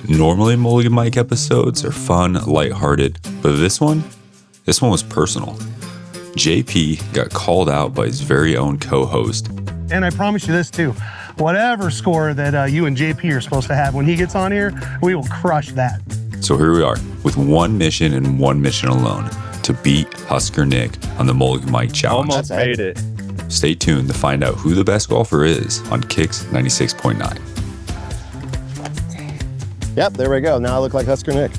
Normally Mulligan Mic episodes are fun, lighthearted, but this one was personal. JP got called out by his very own co-host. And I promise you this too, whatever score that you and JP are supposed to have when he gets on here, we will crush that. So here we are, with one mission and one mission alone, to beat Husker Nick on the Mulligan Mic Challenge. Almost made it. Stay tuned to find out who the best golfer is on Kicks 96.9. Yep, there we go. Now I look like Husker Nick.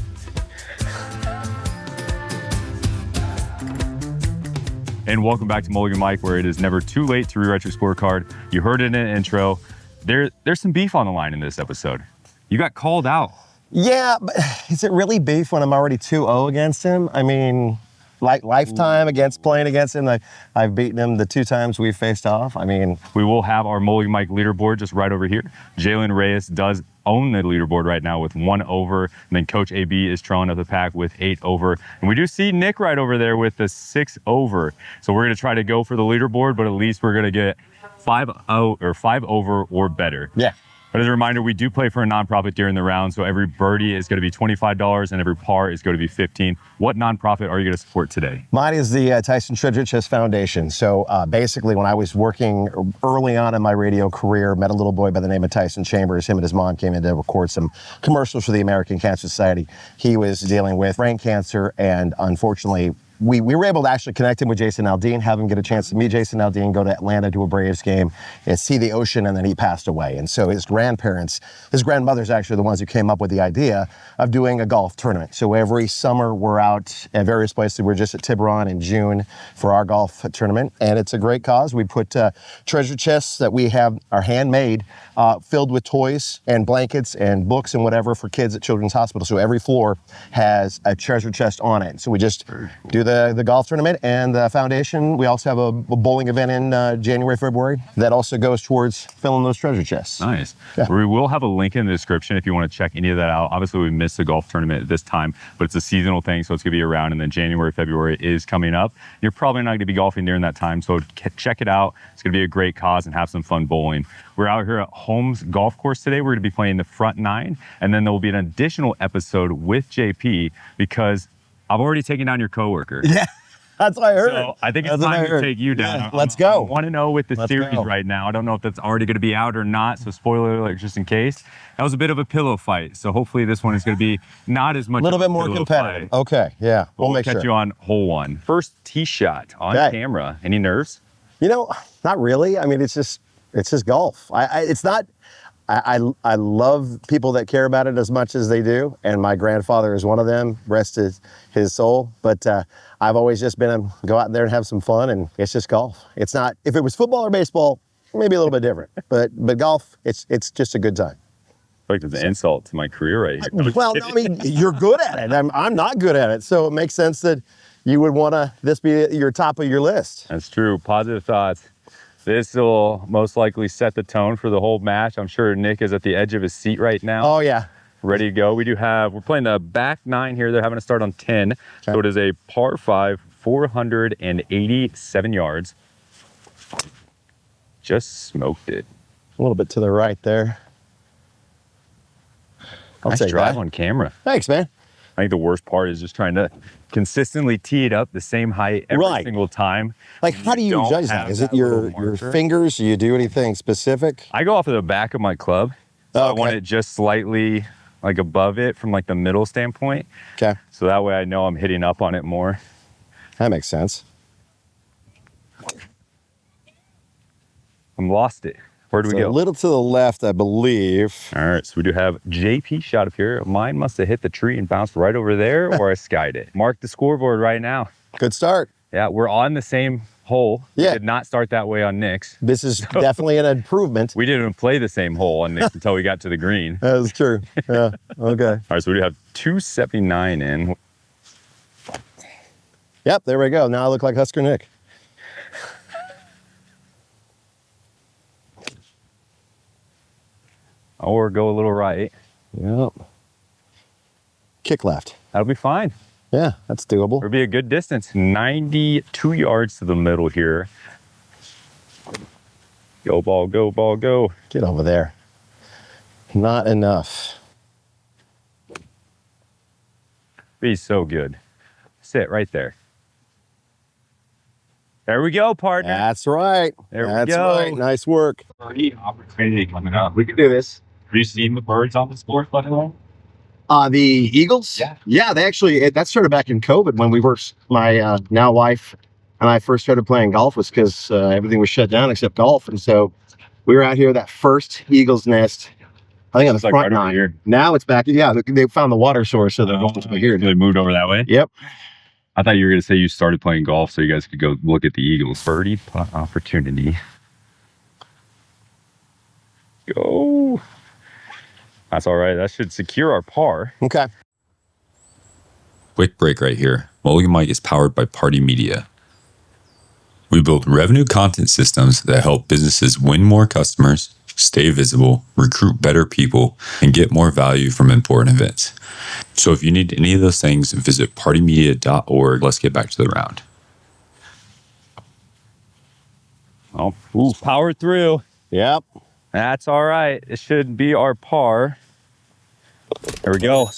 And welcome back to Mulligan Mic, where it is never too late to rewrite your scorecard. You heard it in the intro. There's some beef on the line in this episode. You got called out. Yeah, but is it really beef when I'm already 2-0 against him? I mean, like lifetime playing against him. I've beaten him the 2 times we've faced off. I mean, We will have our Mulligan Mic leaderboard just right over here. Jalen Reyes does own the leaderboard right now with 1 over. And then Coach AB is trailing up the pack with 8 over. And we do see Nick right over there with the 6 over. So we're going to try to go for the leaderboard, but at least we're going to get 5 over or better. yeah. But as a reminder, we do play for a nonprofit during the round, so every birdie is going to be $25 and every par is going to be $15. What nonprofit are you going to support today? Mine is the Tyson Treasure Chest Foundation. So basically, when I was working early on in my radio career, met a little boy by the name of Tyson Chambers. Him and his mom came in to record some commercials for the American Cancer Society. He was dealing with brain cancer, and unfortunately, we were able to actually connect him with Jason Aldean, have him get a chance to meet Jason Aldean, go to Atlanta to a Braves game, and see the ocean, and then he passed away. And so his grandmother's actually the ones who came up with the idea of doing a golf tournament. So every summer we're out at various places. We're just at Tiburon in June for our golf tournament, and it's a great cause. We put treasure chests that we have are handmade, filled with toys and blankets and books and whatever for kids at Children's Hospital. So every floor has a treasure chest on it. So we just do the golf tournament and the foundation. We also have a bowling event in January, February that also goes towards filling those treasure chests. Nice. Yeah. We will have a link in the description if you want to check any of that out. Obviously, we missed the golf tournament this time, but it's a seasonal thing, so it's going to be around, and then January, February is coming up. You're probably not going to be golfing during that time, so check it out. It's going to be a great cause and have some fun bowling. We're out here at Holmes Golf Course today. We're going to be playing the front 9, and then there will be an additional episode with JP because I've already taken down your coworker. Yeah, that's what I heard. So I think it's time to take you down. Yeah, let's go. I want to know with the series go. right now. I don't know if that's already going to be out or not, so spoiler alert just in case. That was a bit of a pillow fight, so hopefully this one is going to be not as much. A little bit more competitive. Fight. Okay, yeah, We'll make catch sure. you on hole 1. First tee shot on camera. Any nerves? You know, not really. I mean, it's just golf. I love people that care about it as much as they do, and my grandfather is one of them, rest his soul. But I've always just been go out there and have some fun, and it's just golf. It's not, if it was football or baseball, maybe a little bit different. But golf, it's just a good time. Like it's an insult to my career right here. Well, no, I mean, you're good at it. I'm not good at it, so it makes sense that you would want this be your top of your list. That's true. Positive thoughts. This will most likely set the tone for the whole match. I'm sure Nick is at the edge of his seat right now. Oh, yeah. Ready to go. We're playing the back 9 here. They're having to start on 10. Okay. So it is a par 5, 487 yards. Just smoked it. A little bit to the right there. Nice drive on camera. Thanks, man. I think the worst part is just trying to consistently tee it up the same height every single time. Like, how do you judge that? Is it your fingers? Do you do anything specific? I go off of the back of my club. So I want it just slightly like above it from like the middle standpoint. Okay. So that way I know I'm hitting up on it more. That makes sense. I'm lost it. Where do we go? A little to the left, I believe. All right, so we do have JP shot up here. Mine must have hit the tree and bounced right over there, or I skied it. Mark the scoreboard right now. Good start. Yeah, we're on the same hole. Yeah. We did not start that way on Nick's. This is definitely an improvement. We didn't even play the same hole on Nick's until we got to the green. That is true. Yeah, okay. All right, so we do have 279 in. Yep, there we go. Now I look like Husker Nick. Or go a little right. Yep. Kick left. That'll be fine. Yeah, that's doable. It'll be a good distance. 92 yards to the middle here. Go ball, go ball, go. Get over there. Not enough. Be so good. Sit right there. There we go, partner. That's right. There we That's go. right. Nice work. Birdie opportunity coming up. We can do this. Have you seen the birds on this course, by the way? The Eagles? Yeah. Yeah, they actually, that started back in COVID when we were, my now wife and I first started playing golf was because everything was shut down except golf. And so we were out here, that first Eagles nest, I think on the It's like front right over nine. here. Now it's back. Yeah, they found the water source, so they're going to here. They moved over that way? Yep. I thought you were going to say you started playing golf so you guys could go look at the Eagles. Birdie putt opportunity. Go. That's all right. That should secure our par. Okay. Quick break right here. Mulligan Mic is powered by Party Media. We build revenue content systems that help businesses win more customers, stay visible, recruit better people, and get more value from important events. So if you need any of those things, visit partymedia.org. Let's get back to the round. Oh, ooh, power through. Yep. That's all right. It should be our par. There we go.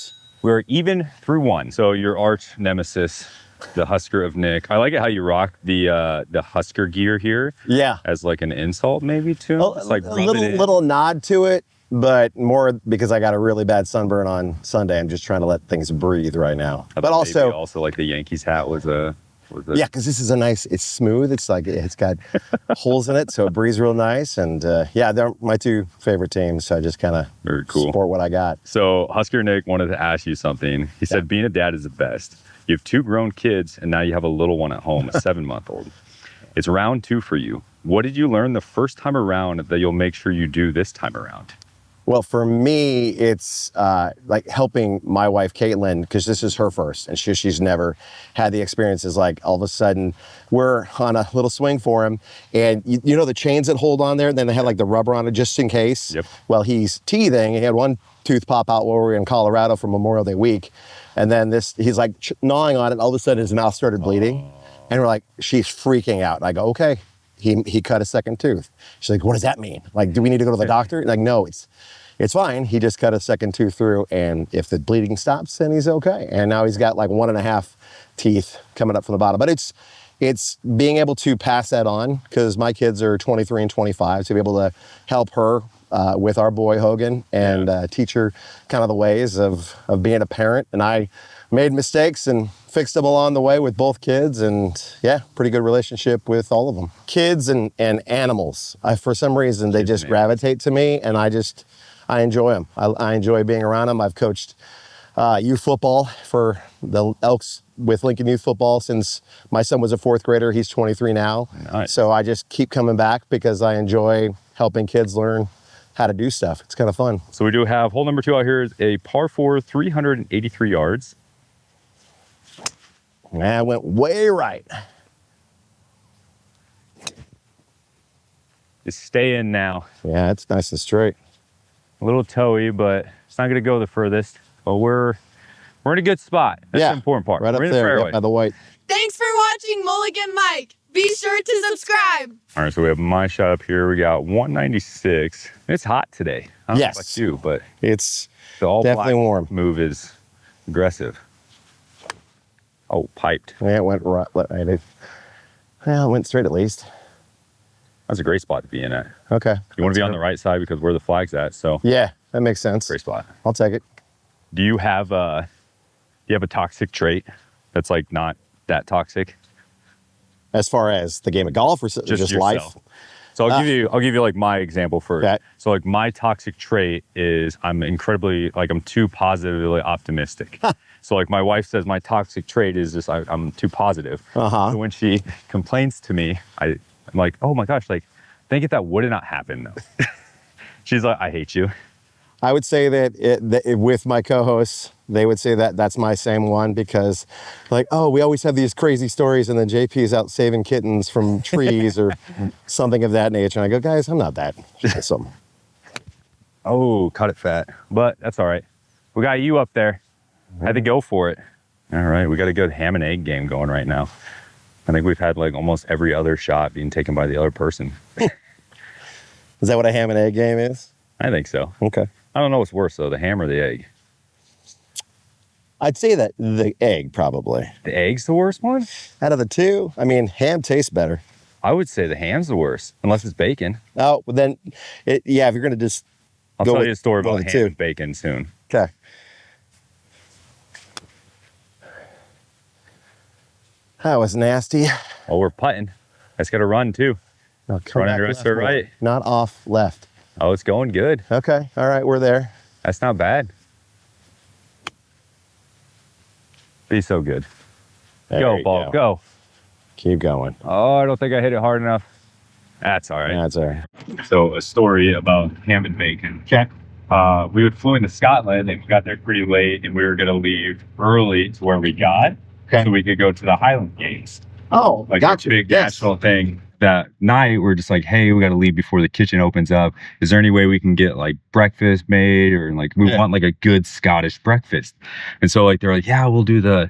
We're even through one. So your arch nemesis, the Husker of Nick. I like it how you rock the Husker gear here. Yeah. As like an insult maybe to him. It's like a little nod to it, but more because I got a really bad sunburn on Sunday. I'm just trying to let things breathe right now. But also like the Yankees hat was a yeah, because this is it's smooth. It's like it's got holes in it, so it breathes real nice. And yeah, they're my two favorite teams. So I just kind of very cool. Support what I got. So Husker Nick wanted to ask you something. He said being a dad is the best. You have 2 grown kids, and now you have a little one at home, a 7-month-old. It's round 2 for you. What did you learn the first time around that you'll make sure you do this time around? Well, for me, it's like helping my wife, Caitlin, because this is her first, and she's never had the experiences. Like all of a sudden, we're on a little swing for him, and you know the chains that hold on there, and then they had like the rubber on it just in case. Yep. Well, he's teething. He had one tooth pop out while we were in Colorado for Memorial Day week, and then he's like gnawing on it. And all of a sudden, his mouth started bleeding, and we're like, she's freaking out. And I go, okay. He cut a second tooth. She's like, what does that mean? Like, do we need to go to the doctor? Like, no, it's fine. He just cut a second tooth through, and if the bleeding stops, then he's okay. And now he's got like 1.5 teeth coming up from the bottom. But it's being able to pass that on, because my kids are 23 and 25, to be able to help her with our boy Hogan and teach her kind of the ways of being a parent. And I made mistakes and fixed them along the way with both kids, and yeah, pretty good relationship with all of them. Kids and animals, for some reason, they just gravitate to me, and I enjoy them. I enjoy being around them. I've coached youth football for the Elks with Lincoln Youth Football since my son was a 4th grader. He's 23 now. Nice. So I just keep coming back because I enjoy helping kids learn how to do stuff. It's kind of fun. So we do have hole number 2 out here is a par 4, 383 yards. I went way right. Just stay in now. Yeah, it's nice and straight. A little toey, but it's not going to go the furthest. But we're in a good spot. That's the important part. Right we're up in there, the fairway. right by the white. Thanks for watching Mulligan Mic. Be sure to subscribe. All right, so we have my shot up here. We got 196. It's hot today. I don't know about you, but It's the all definitely black warm. move is aggressive. Oh, piped. Yeah, it went right. Well, it went straight at least. That's a great spot to be in at. Okay. You want to be on the right side because where the flag's at, so Yeah, that makes sense. great spot. I'll take it. Do you have a toxic trait that's like not that toxic? As far as the game of golf or just life? yourself. So I'll give you like my example first. Okay. So like my toxic trait is I'm too positively optimistic. So like my wife says my toxic trait is just I'm too positive. Uh-huh. So when she complains to me, I'm like, oh my gosh, like think if that would not happen though. She's like, I hate you. I would say that with my co-hosts, they would say that that's my same one, because like, oh, we always have these crazy stories, and then JP is out saving kittens from trees or something of that nature. And I go, guys, I'm not that awesome. Oh, cut it fat. But that's all right. We got you up there. I had to go for it. All right, we got a good ham and egg game going right now. I think we've had like almost every other shot being taken by the other person. Is that what a ham and egg game is? I think so. Okay. I don't know what's worse though, the ham or the egg. I'd say that the egg probably. The egg's the worst one? Out of the two, I mean, ham tastes better. I would say the ham's the worst, unless it's bacon. Oh, well then, if you're going to just I'll go tell with- you a story go about with ham two. and bacon soon. Okay. That was nasty. Oh, we're putting. I just got to run too. No, Run into us to right. Not off left. Oh, it's going good. Okay. All right. We're there. That's not bad. Be so good. There Go, you ball, go. Keep going. Oh, I don't think I hit it hard enough. That's all right. That's all right. So a story about ham and bacon. Okay. We would flew into Scotland and we got there pretty late and we were going to leave early to where we got Okay. so we could go to the Highland Games. Oh, Like gotcha. a big Yes. national thing. That night we're just like, hey, we got to leave before the kitchen opens up. Is there any way we can get like breakfast made, or like we Yeah. want like a good Scottish breakfast? And so like they're like, yeah, we'll do the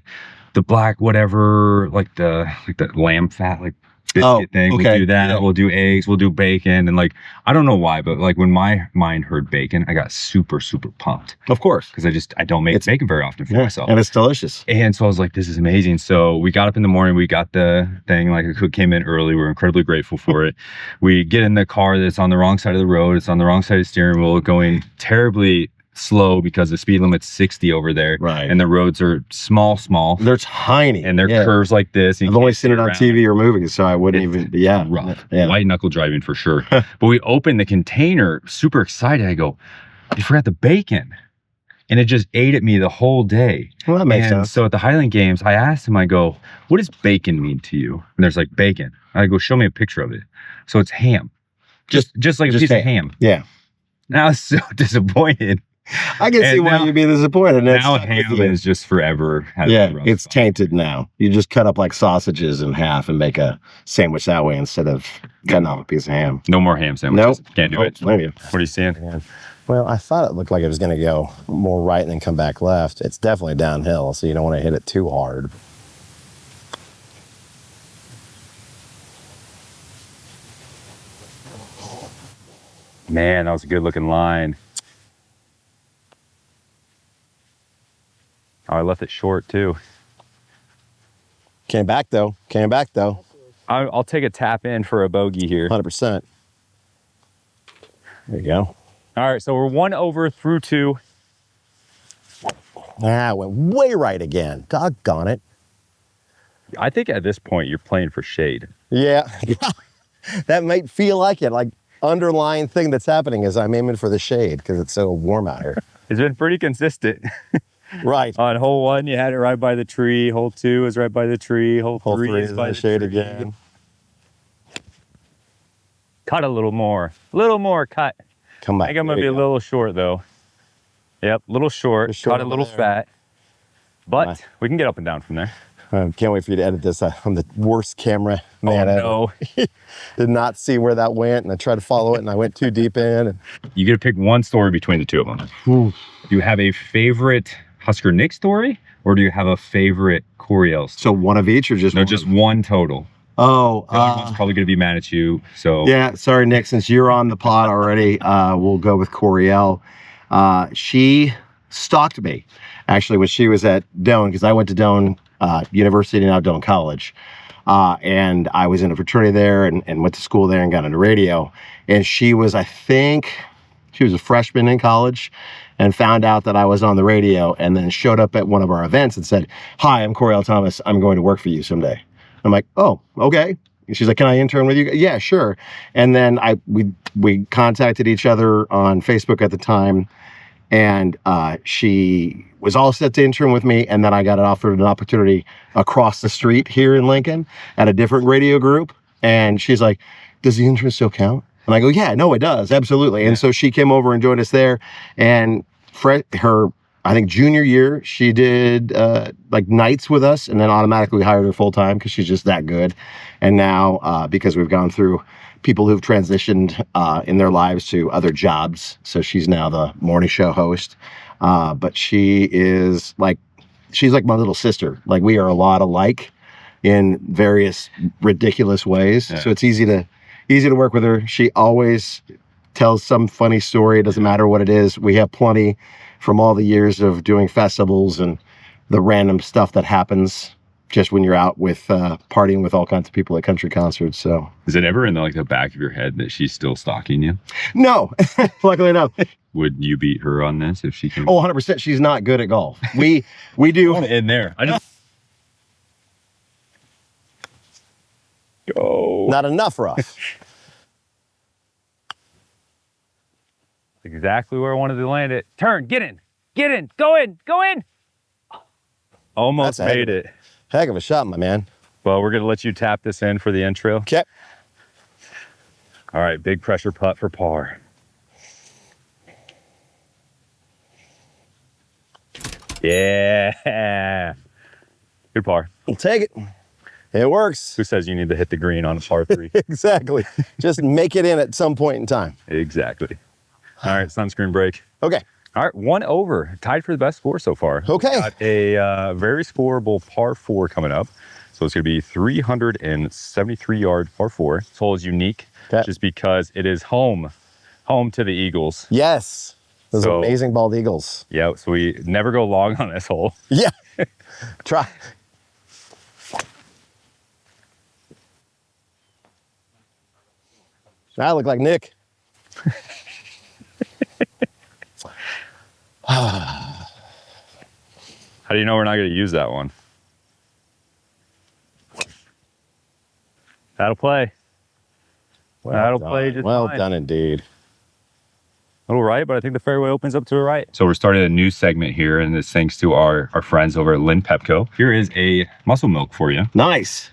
black whatever, like the lamb fat like biscuit thing. okay. We'll do that. Yeah. We'll do eggs. We'll do bacon. And like I don't know why, but like when my mind heard bacon, I got super pumped Of course. because I don't make bacon very often for myself. And it's delicious. And so I was like, this is amazing. So we got up in the morning, we got the thing, like a cook came in early. We're incredibly grateful for it. We get in the car that's on the wrong side of the road. It's on the wrong side of the steering wheel, going terribly slow because the speed limit's 60 over there. Right. And the roads are small. They're tiny. And they're Yeah. curves like this. and I've you only can't seen it see on around. TV or movies, so I wouldn't even. Yeah. Rough. Yeah. White knuckle driving for sure. But we opened the container, super excited. I go, you forgot the bacon. And it just ate at me the whole day. Well, that makes And sense. so at the Highland Games, I asked him, I go, what does bacon mean to you? And there's like bacon. I go, show me a picture of it. So it's ham. Just like a just piece of ham. ham. Yeah. And I was so disappointed. I can see And why now- you'd be disappointed. It's Now stuck with ham you. is just forever. has Yeah, a rough it's spot. tainted now. You just cut up like sausages in half and make a sandwich that way instead of cutting off a piece of ham. No more ham sandwiches. Nope. Can't do it. Maybe. What are you seeing? Well, I thought it looked like it was going to go more right and then come back left. It's definitely downhill, so you don't want to hit it too hard. Man, that was a good looking line. Oh, I left it short too. Came back though. I'll take a tap in for a bogey here. 100%. There you go. All right, so we're 1 over through 2. Ah, went way right again. Doggone it. I think at this point you're playing for shade. Yeah. That might feel like it. Like underlying thing that's happening is I'm aiming for the shade because it's so warm out here. It's been pretty consistent. Right. On hole 1, you had it right by the tree. Hole 2 is right by the tree. Hole 3 is in by the the shade tree. again. Cut a little more. Cut. Come back. I think I'm gonna There be you a go. little short though. Yep, little short. Just short Cut a over little there. fat. But Right. we can get up and down from there. Can't wait for you to edit this. I'm the worst camera man ever. Oh no. Did not see where that went, and I tried to follow it, and I went too deep in. And You get to pick one story between the two of them. Do you have a favorite Husker Nick story, or do you have a favorite Coriel story? so one of each, or just No, one? just one total. Oh, The other one's probably going to be mad at you. So yeah. Sorry, Nick. Since you're on the pod already, we'll go with Coriel. She stalked me actually when she was at Doane, because I went to Doane University, now Doane College. And I was in a fraternity there and went to school there and got into radio. And she was, I think, she was a freshman in college and found out that I was on the radio and then showed up at one of our events and said, "Hi, I'm Coriel Thomas. I'm going to work for you someday." I'm like, "Oh, okay." And she's like, "Can I intern with you?" Yeah, sure. And then we contacted each other on Facebook at the time, and she was all set to intern with me, and then I got offered an opportunity across the street here in Lincoln at a different radio group, and she's like, "Does the intern still count?" And I go, "Yeah, no, it does, absolutely." And so she came over and joined us there, and her, I think, junior year, she did like nights with us, and then automatically hired her full time because she's just that good. And now, because we've gone through people who've transitioned in their lives to other jobs, so she's now the morning show host. But she's like my little sister. Like, we are a lot alike in various ridiculous ways. Yeah. So it's easy to work with her. She always tells some funny story. It doesn't matter what it is. We have plenty from all the years of doing festivals and the random stuff that happens just when you're out with partying with all kinds of people at country concerts. So Is it ever in the back of your head that she's still stalking you? no, luckily enough. Would you beat her on this if she came? Oh, 100%. She's not good at golf. We do. In there. I just go. Not enough rough. Exactly where I wanted to land it. Turn, get in, go in. Almost That's made it. Heck of a shot, my man. Well, we're gonna let you tap this in for the intro. Okay. All right, big pressure putt for par. Yeah. Good par. We'll take it. It works. Who says you need to hit the green on a par 3? Exactly. Just make it in at some point in time. Exactly. All right, sunscreen break. Okay. All right, 1 over. Tied for the best score so far. Okay. Got a very scoreable par 4 coming up. So it's going to be 373 yard par 4. This hole is unique just because it is home to the Eagles. Yes. Those amazing bald eagles. Yeah, so we never go long on this hole. Yeah. Try. I look like Nick. How do you know we're not going to use that one? That'll play. That'll play just Well fine. done indeed. A little right, but I think the fairway opens up to the right. So we're starting a new segment here, and it's thanks to our friends over at Lynn Pepco. Here is a muscle milk for you. Nice.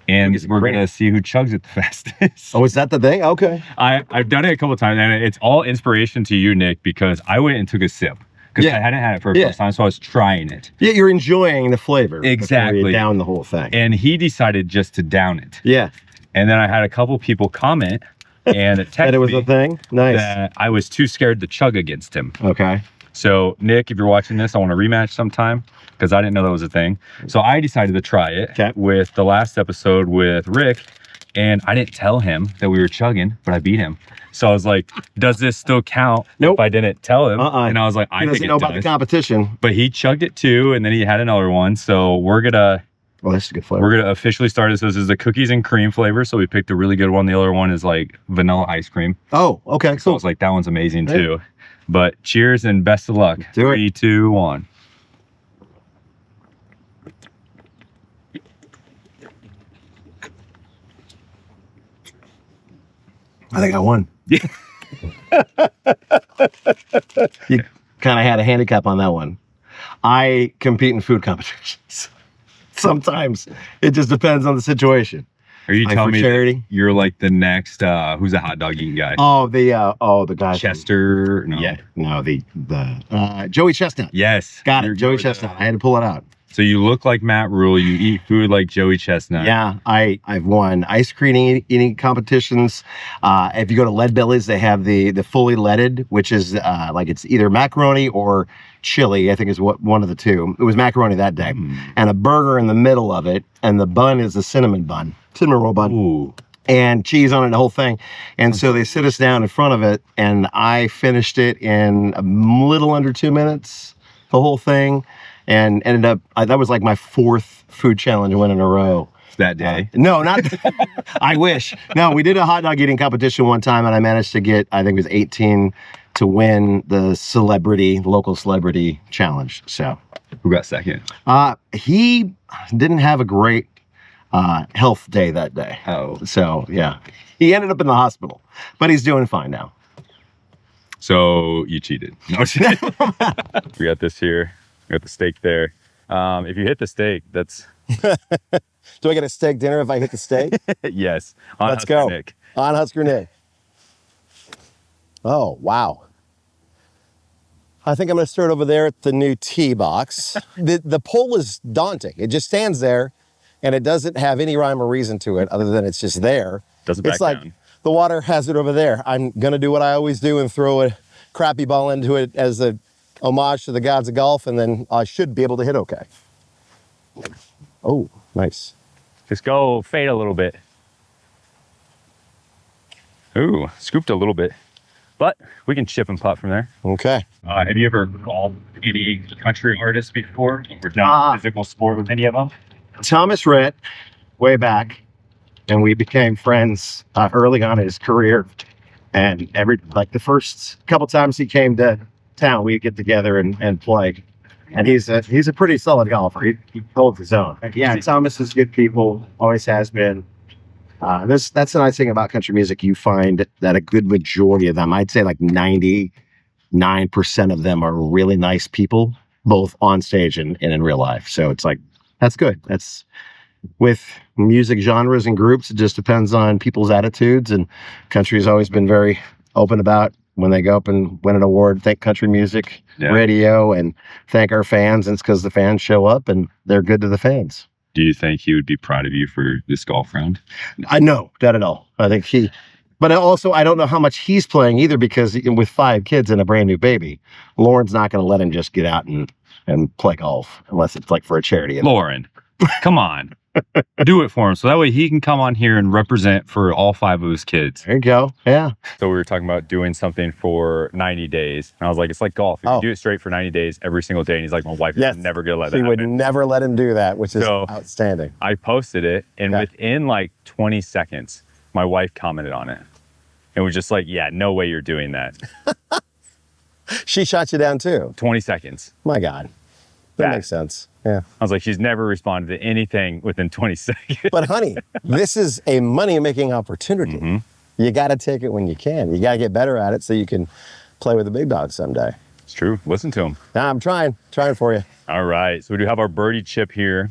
And we're going to see who chugs it the fastest. Oh, is that the thing? Okay. I've done it a couple of times, and it's all inspiration to you, Nick, because I went and took a sip. Because I hadn't had it for the first time, so I was trying it. Yeah, you're enjoying the flavor. Exactly. Before you down the whole thing. And he decided just to down it. Yeah. And then I had a couple people comment and text That it was me a thing? Nice. that I was too scared to chug against him. Okay. So, Nick, if you're watching this, I want a rematch sometime because I didn't know that was a thing. So I decided to try it with the last episode with Rick, and I didn't tell him that we were chugging, but I beat him. So I was like, does this still count if I didn't tell him? And I was like, I think it know about the competition. But he chugged it too, and then he had another one. So we're gonna this is a good flavor. We're gonna officially start this. This is the cookies and cream flavor. So we picked a really good one. The other one is like vanilla ice cream. Oh, okay, cool. So I was like, that one's amazing too. But cheers and best of luck. 3, 2, 1. I think I won. Yeah. You kind of had a handicap on that one. I compete in food competitions. Sometimes it just depends on the situation. Are you telling me charity? You're like the next who's a hot dog eating guy? Oh, the guy Chester. No. Yeah, no, the Joey Chestnut. Yes. Got it, Joey Chestnut. I had to pull it out. So you look like Matt Rule. You eat food like Joey Chestnut. Yeah, I've won ice cream eating competitions. If you go to Lead Bellies, they have the fully leaded, which is like it's either macaroni or chili. I think is what one of the two. It was macaroni that day, and a burger in the middle of it, and the bun is a cinnamon roll bun. Ooh. And cheese on it, the whole thing. And so they sit us down in front of it, and I finished it in a little under 2 minutes, the whole thing. And ended up, that was like my 4th food challenge win in a row. That day? No, not, I wish. No, we did a hot dog eating competition one time, and I managed to get, I think it was 18 to win the local celebrity challenge. So. Who got second? He didn't have a great health day that day. Oh. So, yeah. He ended up in the hospital, but he's doing fine now. So you cheated. No, we got this here. We got the steak there. If you hit the steak, that's... Do I get a steak dinner if I hit the steak? Yes. Let's go. Nick. On Husker Nick. Oh, wow. I think I'm going to start over there at the new tee box. The pole is daunting. It just stands there, and it doesn't have any rhyme or reason to it other than it's just there. Doesn't back It's like down. The water has it over there. I'm going to do what I always do and throw a crappy ball into it as a homage to the gods of golf, and then I should be able to hit okay. Oh, nice. Just go fade a little bit. Ooh, scooped a little bit. but we can chip and putt from there. Okay. Have you ever golfed any country artists before? Or done physical sport with any of them? Thomas Rhett, way back, and we became friends early on in his career. And the first couple times he came to town, we'd get together and play. And he's a pretty solid golfer. He holds his own. Yeah, Thomas is good people, always has been. That's the nice thing about country music. You find that a good majority of them, I'd say like 99% of them are really nice people, both on stage and in real life. So it's like, that's good. That's with music genres and groups. It just depends on people's attitudes. And country has always been very open about when they go up and win an award, thank country music radio and thank our fans. And it's because the fans show up and they're good to the fans. Do you think he would be proud of you for this golf round? I know, not at all. I think but also I don't know how much he's playing either, because with 5 kids and a brand new baby, Lauren's not going to let him just get out and play golf unless it's like for a charity. Lauren, come on. Do it for him so that way he can come on here and represent for all 5 of his kids. There you go. Yeah. So we were talking about doing something for 90 days. And I was like, it's like golf. If you do it straight for 90 days every single day. And he's like, my wife is never going to let that happen. She would never let him do that, which is outstanding. I posted it, and within like 20 seconds, my wife commented on it. And was just like, yeah, no way you're doing that. She shot you down too. 20 seconds. My God. That makes sense. Yeah. I was like, she's never responded to anything within 20 seconds. But honey, this is a money-making opportunity. Mm-hmm. You got to take it when you can. You got to get better at it so you can play with the big dogs someday. It's true. Listen to him. Nah, I'm trying for you. All right. So we do have our birdie chip here.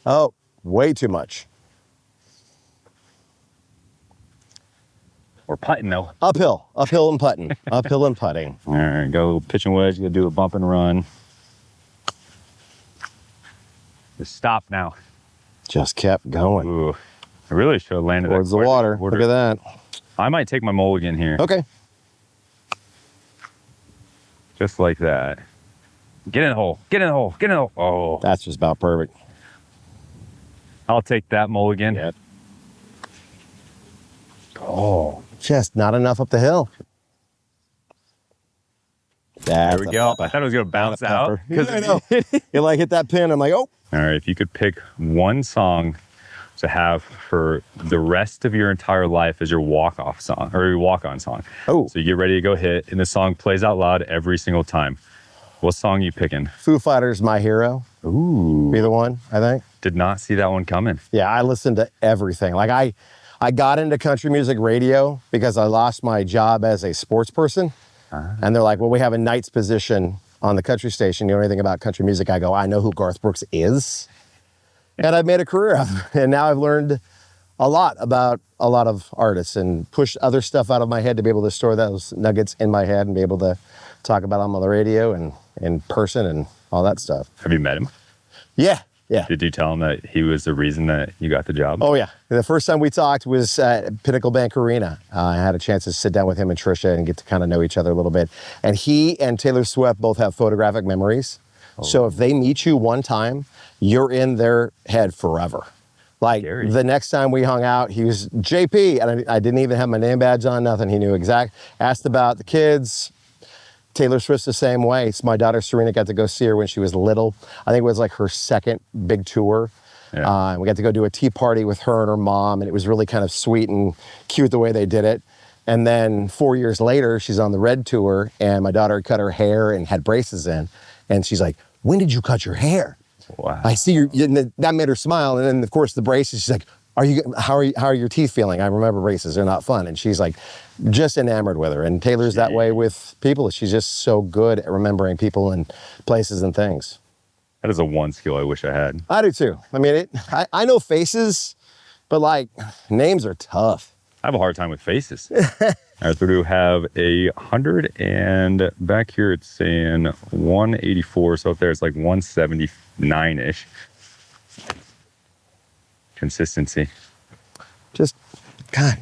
Oh, way too much. We're putting though. Uphill and putting. Uphill and putting. All right, got a little pitch and wedge. You gotta do a bump and run. Just stop now. Just kept going. Ooh, I really should have landed towards the water. Look at that. I might take my mulligan here. Okay. Just like that. Get in the hole. Get in the hole. Get in the hole. Oh, that's just about perfect. I'll take that mulligan. Yep. Oh, just not enough up the hill. There we go. I thought it was going to bounce out. I know. You like hit that pin. I'm like, oh. All right. If you could pick one song to have for the rest of your entire life as your walk-off song or your walk-on song. Oh. So you get ready to go hit, and the song plays out loud every single time. What song are you picking? Foo Fighters' My Hero. Ooh. Be the one, I think. Did not see that one coming. Yeah, I listened to everything. Like I got into country music radio because I lost my job as a sports person. And they're like, well, we have a night's position on the country station. You know anything about country music? I go, I know who Garth Brooks is. And I've made a career out of it. And now I've learned a lot about a lot of artists and pushed other stuff out of my head to be able to store those nuggets in my head and be able to talk about them on the radio and in person and all that stuff. Have you met him? Yeah. Yeah. Did you tell him that he was the reason that you got the job? Oh, yeah. The first time we talked was at Pinnacle Bank Arena. I had a chance to sit down with him and Trisha and get to kind of know each other a little bit. And he and Taylor Swift both have photographic memories. Oh. So if they meet you one time, you're in their head forever. Like the next time we hung out, he was JP, and I didn't even have my name badge on, nothing. He knew asked about the kids. Taylor Swift's the same way. So my daughter Serena got to go see her when she was little. I think it was like her second big tour. Yeah. We got to go do a tea party with her and her mom, and it was really kind of sweet and cute the way they did it. And then 4 years later, she's on the Red tour, and my daughter cut her hair and had braces in. And she's like, when did you cut your hair? Wow. I see you. That made her smile. And then, of course, the braces, she's like, how are your teeth feeling? I remember braces, they're not fun. And she's like, just enamored with her. And Taylor's that way with people. She's just so good at remembering people and places and things. That is a one skill I wish I had. I do too. I mean, I know faces, but like names are tough. I have a hard time with faces. All right, so we do have 100, and back here it's saying 184. So up there it's like 179-ish. Consistency. Just, God,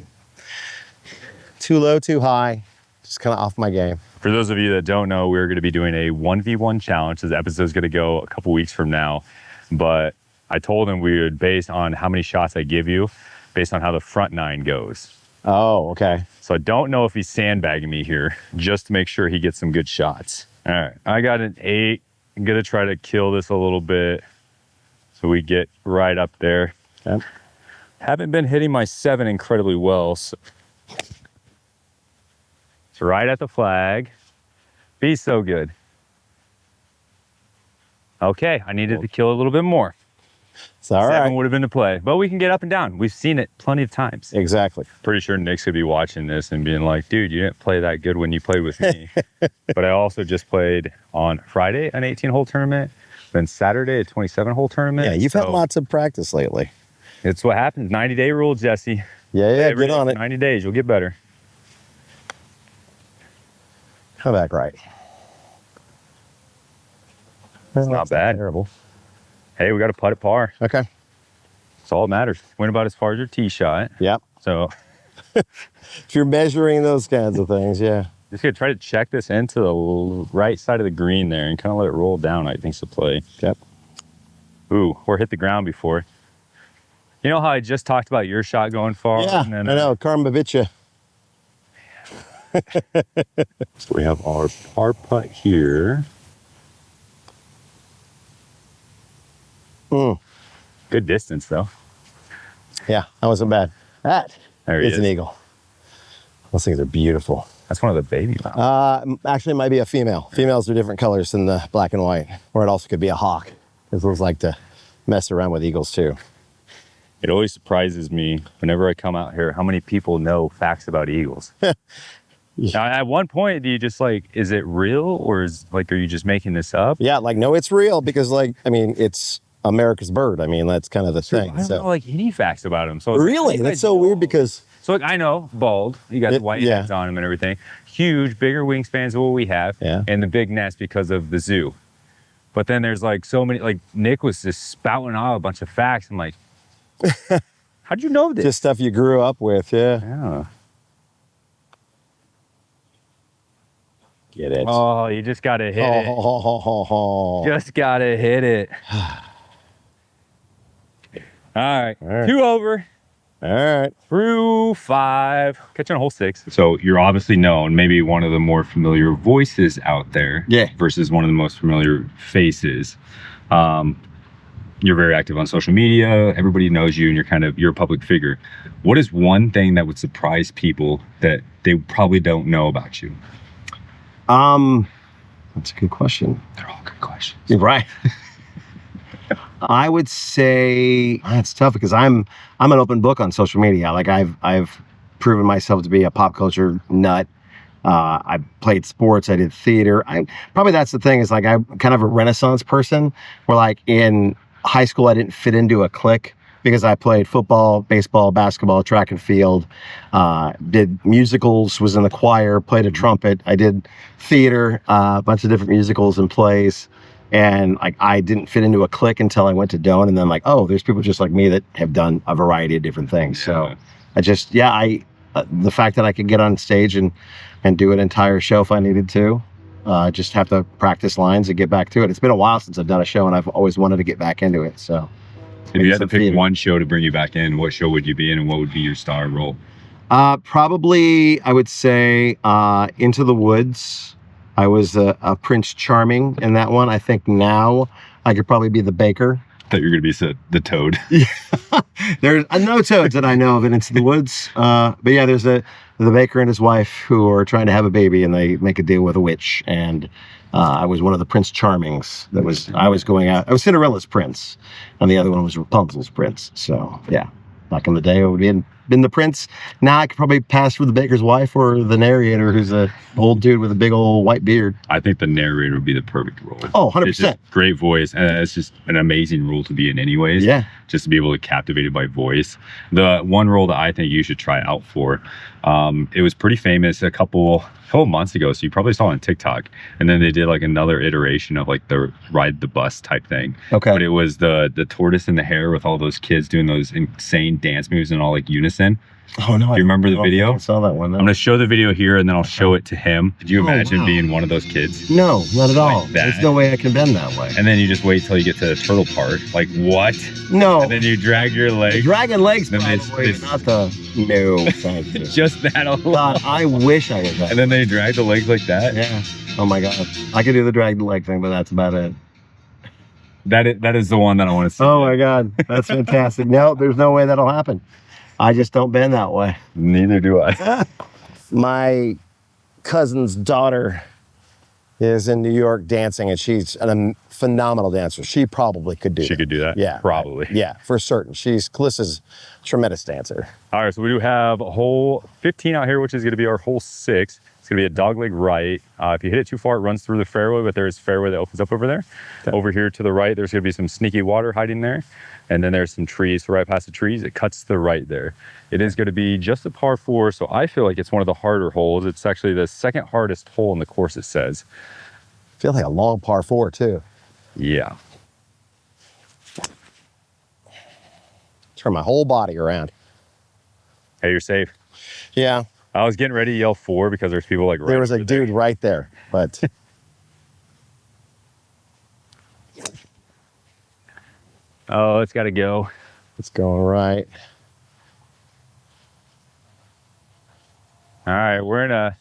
too low, too high. Just kind of off my game. For those of you that don't know, we're going to be doing a 1v1 challenge. This episode's going to go a couple weeks from now. But I told him we would base on how many shots I give you, based on how the front nine goes. Oh, okay. So I don't know if he's sandbagging me here just to make sure he gets some good shots. All right, I got an 8. I'm gonna try to kill this a little bit so we get right up there. Okay. Haven't been hitting my 7 incredibly well, so it's right at the flag. Be so good. Okay, I needed to kill a little bit more. It's all 7 right. would have been the play, but we can get up and down. We've seen it plenty of times. Exactly. Pretty sure Nick's gonna be watching this and being like, dude, you didn't play that good when you played with me. But I also just played on Friday an 18-hole tournament, then Saturday a 27-hole tournament. Yeah, you've had lots of practice lately. It's what happens. 90-day rule, Jesse. Yeah, get on it. 90 days, you'll get better. Come back right. It's not bad. Terrible. Hey, we got a putt at par. Okay. That's all that matters. Went about as far as your tee shot. Yep. So If you're measuring those kinds of things, yeah. just gonna try to check this into the right side of the green there and kind of let it roll down, I think's the play. Yep. Ooh, or hit the ground before. You know how I just talked about your shot going far? Yeah, And then, I know. Karma bit you. So we have our par putt here. Good distance though. Yeah, that wasn't bad. That There he is is. an eagle. Those things are beautiful. That's one of the baby mounts. Actually, it might be a female. Females are different colors than the black and white. Or it also could be a hawk. Because those like to mess around with eagles too. It always surprises me whenever I come out here how many people know facts about eagles. Now, at one point, do you just like, is it real or is like, are you just making this up? Yeah, like, no, it's real because, like, I mean, it's America's bird. I mean, that's kind of the I thing. don't know like any facts about him. So it's Really? like, That's so weird because, So like, I know bald, you got the white yeah. heads on him and everything. Huge, bigger wingspans than what we have, Yeah. and the big nest because of the zoo. But then there's like so many, like Nick was just spouting out a bunch of facts. I'm like, how'd you know this? just stuff you grew up with, yeah. Yeah. Get it. Oh, you just gotta hit it. Oh. Just gotta hit it. All right, All right. 2 over. All right. Through 5. Catch on hole 6. So you're obviously known, maybe one of the more familiar voices out there. Yeah. Versus one of the most familiar faces. You're very active on social media. Everybody knows you, and you're a public figure. What is one thing that would surprise people that they probably don't know about you? That's a good question. They're all good questions. You're right. I would say it's tough because I'm an open book on social media. Like I've proven myself to be a pop culture nut. I played sports. I did theater. Probably that's the thing is like I'm kind of a Renaissance person. Where like in high school I didn't fit into a clique because I played football, baseball, basketball, track and field. Did musicals. Was in the choir. Played a trumpet. I did theater. A bunch of different musicals and plays. And like I didn't fit into a clique until I went to Doan, and then like, oh, there's people just like me that have done a variety of different things. So I just, the fact that I could get on stage and do an entire show if I needed to, just have to practice lines and get back to it. It's been a while since I've done a show, and I've always wanted to get back into it. So If you had to pick one show to bring you back in, what show would you be in, and what would be your star role? Probably I would say Into the Woods. I was a Prince Charming in that one. I think now I could probably be the baker. I thought you were going to be the toad. There's no toads that I know of in Into the Woods. But yeah, there's the baker and his wife who are trying to have a baby, and they make a deal with a witch. And I was one of the Prince Charmings. I was going out. I was Cinderella's prince, and the other one was Rapunzel's prince. So yeah, back in the day, I would have been the prince. Now I could probably pass for the baker's wife or the narrator, who's a old dude with a big old white beard. I think the narrator would be the perfect role. Oh, 100%. It's just great voice, and it's just an amazing role to be in anyways. Yeah. Just to be able to captivate it by voice. The one role that I think you should try out for, it was pretty famous a couple months ago, so you probably saw it on TikTok, and then they did like another iteration of like the ride the bus type thing. Okay. But it was the tortoise and the hare with all those kids doing those insane dance moves and all like unison. Tyson. Oh no! Do you remember the video? I saw that one. I'm gonna show the video here and then I'll show it to him. Did you Oh, imagine wow. being one of those kids? No, not at all. that. There's no way I can bend that way. And then you just wait till you get to the turtle part. Like what? No. And then you drag your leg. Dragon legs, Then probably, it's- not the. No, thank you. Just that alone. God, I wish I was that. And then they drag the legs like that. Yeah. Oh my God. I could do the drag leg thing, but that's about it. That is the one that I want to see. Oh my God. That's fantastic. No, there's no way that'll happen. I just don't bend that way. Neither do I. My cousin's daughter is in New York dancing, and she's a phenomenal dancer. She probably could do She could do that? Yeah. Probably. Yeah, for certain. Callissa's a tremendous dancer. All right, so we do have a hole 15 out here, which is going to be our hole 6. It's going to be a dogleg right. If you hit it too far, it runs through the fairway, but there's fairway that opens up over there. Okay. Over here to the right, there's going to be some sneaky water hiding there. And then there's some trees. So right past the trees, it cuts to the right there. It is going to be just a par 4, so I feel like it's one of the harder holes. It's actually the second hardest hole in the course, it says. Feels like a long par 4, too. Yeah. Turn my whole body around. Hey, you're safe. Yeah. I was getting ready to yell 4 because there's people like right There was a over there. dude right there, but Oh, it's got to go. it's going right. All right, we're in a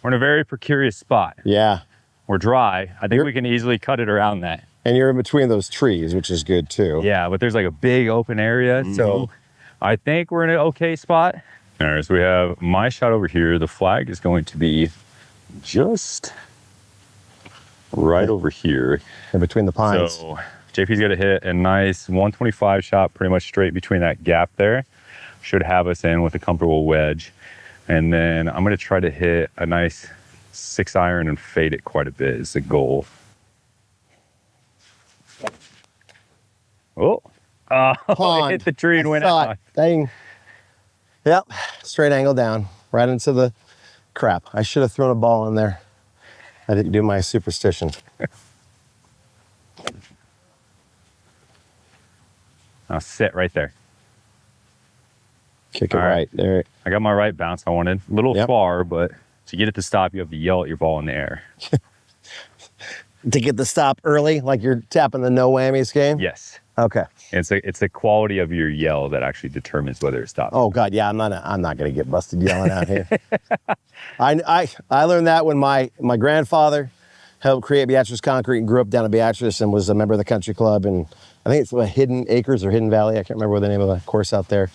very precarious spot. Yeah. We're dry. I think we can easily cut it around that. And you're in between those trees, which is good, too. Yeah, but there's like a big open area, so I think we're in an okay spot. All right, so we have my shot over here. The flag is going to be just right over here. In between the pines. So JP's got to hit a nice 125 shot, pretty much straight between that gap there. Should have us in with a comfortable wedge. And then I'm going to try to hit a nice 6-iron and fade it quite a bit is the goal. Oh, it hit the tree and went out. Dang. Yep, straight angle down, right into the crap. I should have thrown a ball in there. I didn't do my superstition. I'll sit right there. Kick it All right. right there. I got my right bounce I wanted. A little Yep. far, but to get it to stop, you have to yell at your ball in the air. To get the stop early, like you're tapping the no whammies game? Yes. Okay. It's the quality of your yell that actually determines whether it stops. Oh God, yeah, I'm not gonna get busted yelling out here. I learned that when my grandfather helped create Beatrice Concrete and grew up down in Beatrice and was a member of the country club, and I think it's Hidden Acres or Hidden Valley. I can't remember what the name of the course out there.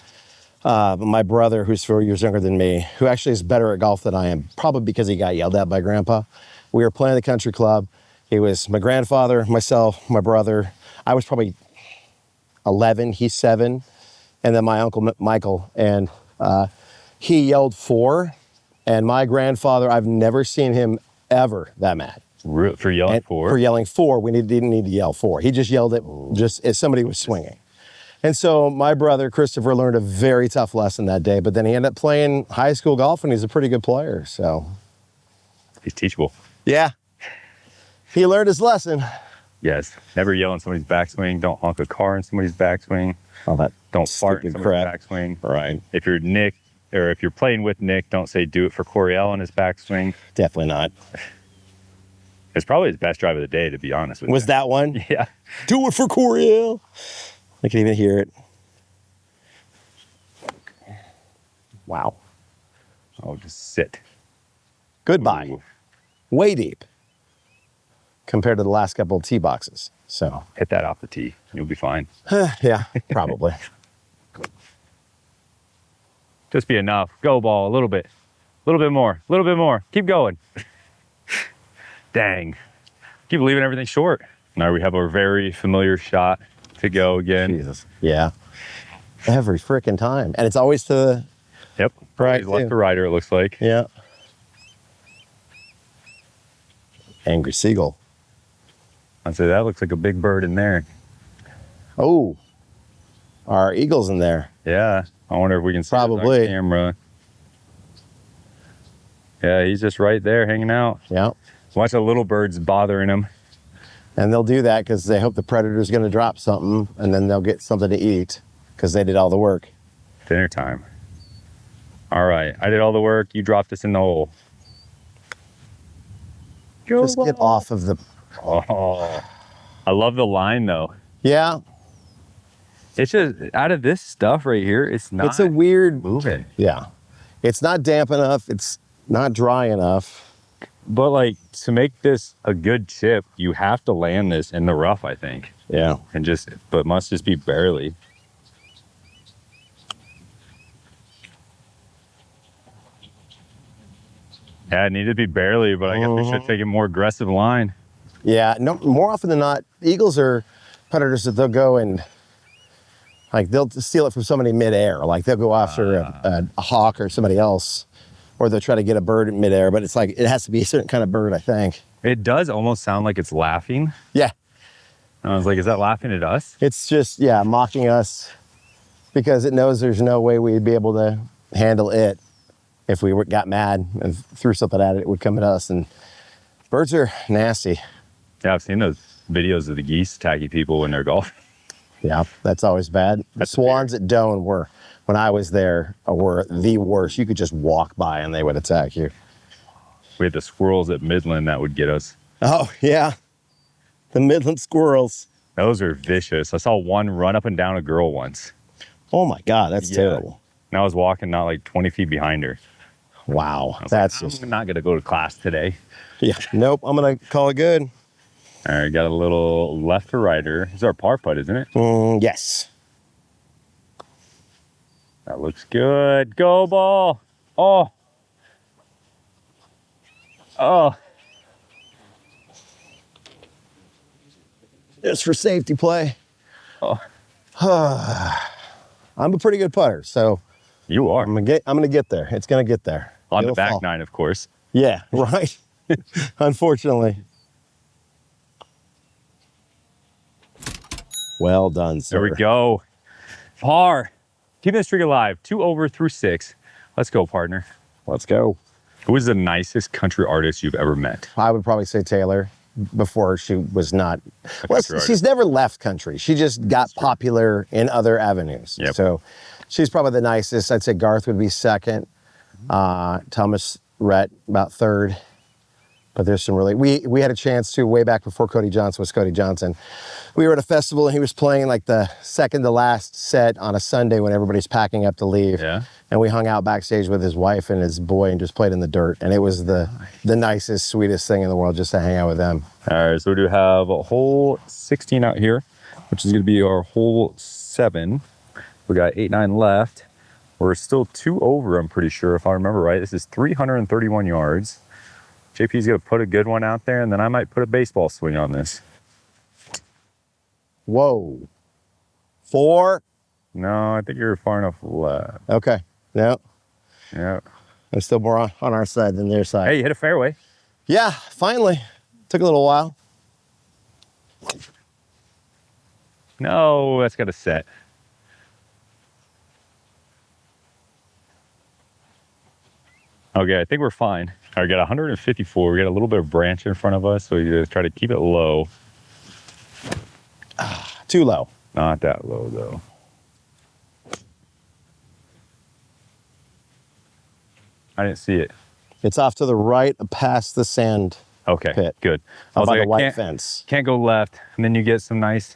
But my brother, who's 4 years younger than me, who actually is better at golf than I am, probably because he got yelled at by Grandpa. We were playing the country club. It was my grandfather, myself, my brother. I was probably 11, he's 7, and then my uncle Michael. And he yelled 4, and my grandfather, I've never seen him ever that mad. For yelling 4? For yelling 4, we didn't need to yell 4. He just yelled it just as somebody was swinging. And so my brother, Christopher, learned a very tough lesson that day, but then he ended up playing high school golf, and he's a pretty good player, so. He's teachable. Yeah. He learned his lesson. Yes. Never yell in somebody's backswing. Don't honk a car in somebody's backswing. Oh, that Don't fart in stupid somebody's crap. backswing. Right. If you're Nick, or if you're playing with Nick, don't say do it for Coriel in his backswing. Definitely not. It's probably his best drive of the day, to be honest with you. Was that one? Yeah. Do it for Coriel. I can even hear it. Wow. Oh, just sit. Goodbye. Ooh. Way deep compared to the last couple of tee boxes. So, Hit that off the tee. You'll be fine. yeah, probably. Just be enough. Go ball a little bit. A little bit more. A little bit more. Keep going. Dang. Keep leaving everything short. Now we have a very familiar shot to go again. Jesus. Yeah. Every freaking time. And it's always to the Yep. right. Left too. to righter, it looks like. Yeah. Angry Seagull. I'd say that looks like a big bird in there. Oh, our eagle's in there. Yeah. I wonder if we can see it on Probably. camera. Yeah, he's just right there hanging out. Yeah. Watch the little birds bothering him. And they'll do that because they hope the predator's going to drop something, and then they'll get something to eat because they did all the work. Dinner time. All right, I did all the work. You dropped us in the hole. Go Just get ball. off of the. Oh, I love the line though. Yeah, It's just out of this stuff right here, it's not it's a weird. moving. Yeah, it's not damp enough. It's not dry enough. But like to make this a good chip, you have to land this in the rough, I think. Yeah. And but must just be barely. Yeah, it needed to be barely, but I guess we should take a more aggressive line. Yeah. No. More often than not, eagles are predators that they'll go and like they'll steal it from somebody midair. Like they'll go after a hawk or somebody else, or they'll try to get a bird in midair. But it's like it has to be a certain kind of bird, I think. It does almost sound like it's laughing. Yeah. And I was like, is that laughing at us? It's just mocking us because it knows there's no way we'd be able to handle it. If we got mad and threw something at it, it would come at us. And birds are nasty. Yeah, I've seen those videos of the geese attacking people when they're golfing. Yeah, that's always bad. The swans at Doan were, when I was there, were the worst. You could just walk by and they would attack you. We had the squirrels at Midland that would get us. Oh, yeah. The Midland squirrels. Those are vicious. I saw one run up and down a girl once. Oh, my God, that's terrible. And I was walking not like 20 feet behind her. Wow, I was that's like, just... I'm not going to go to class today. Yeah, nope, I'm going to call it good. All right, got a little left to righter. This is our par putt, isn't it? Yes. That looks good. Go ball. Oh. Oh. Just for safety play. Oh. I'm a pretty good putter, so You are. I'm gonna get there. It's gonna get there. On It'll the back fall. nine, of course. Yeah, right. Unfortunately. Well done, sir. There we go. Par. Keeping the streak alive. 2 over through 6. Let's go, partner. Let's go. Who is the nicest country artist you've ever met? I would probably say Taylor before she was not. Well, country she's artist. never left country. She just got popular in other avenues. Yep. So she's probably the nicest. I'd say Garth would be second. Thomas Rhett about third. But there's some really, we had a chance to, way back before Cody Johnson was Cody Johnson. We were at a festival and he was playing like the second to last set on a Sunday when everybody's packing up to leave. Yeah. And we hung out backstage with his wife and his boy and just played in the dirt. And it was the nicest, sweetest thing in the world just to hang out with them. All right, so we do have a hole 16 out here, which is going to be our hole 7. We got 8, 9 left. We're still 2 over, I'm pretty sure, if I remember right. This is 331 yards. JP's going to put a good one out there, and then I might put a baseball swing on this. Whoa. 4. No, I think you're far enough left. Okay. No, Yeah. I'm still more on our side than their side. Hey, you hit a fairway. Yeah, finally. Took a little while. No, that's got to set. Okay, I think we're fine. All right, got 154. We got a little bit of branch in front of us, so you try to keep it low. Too low. Not that low, though. I didn't see it. It's off to the right past the sand Okay, pit. good. I Up was by like, the white can't, fence. can't go left, and then you get some nice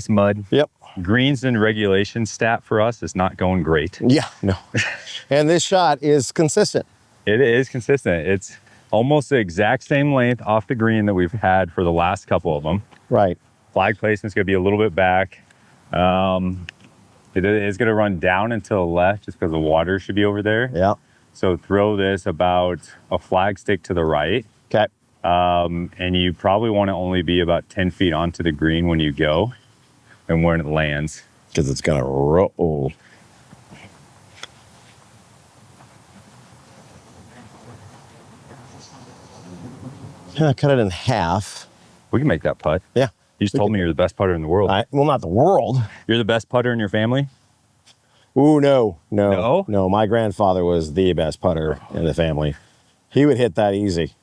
mud. Yep. Greens in regulation stat for us is not going great. Yeah, no. And this shot is consistent. It is consistent. It's almost the exact same length off the green that we've had for the last couple of them. Right. Flag placement's gonna be a little bit back. It is gonna run down and to the left just because the water should be over there. Yeah. So throw this about a flag stick to the right. Okay. And you probably want to only be about 10 feet onto the green when you go and when it lands. Because it's going to roll. Cut it in half. We can make that putt. Yeah. You just told me you're the best putter in the world. Well, not the world. You're the best putter in your family? Ooh, no. No? My grandfather was the best putter in the family. He would hit that easy.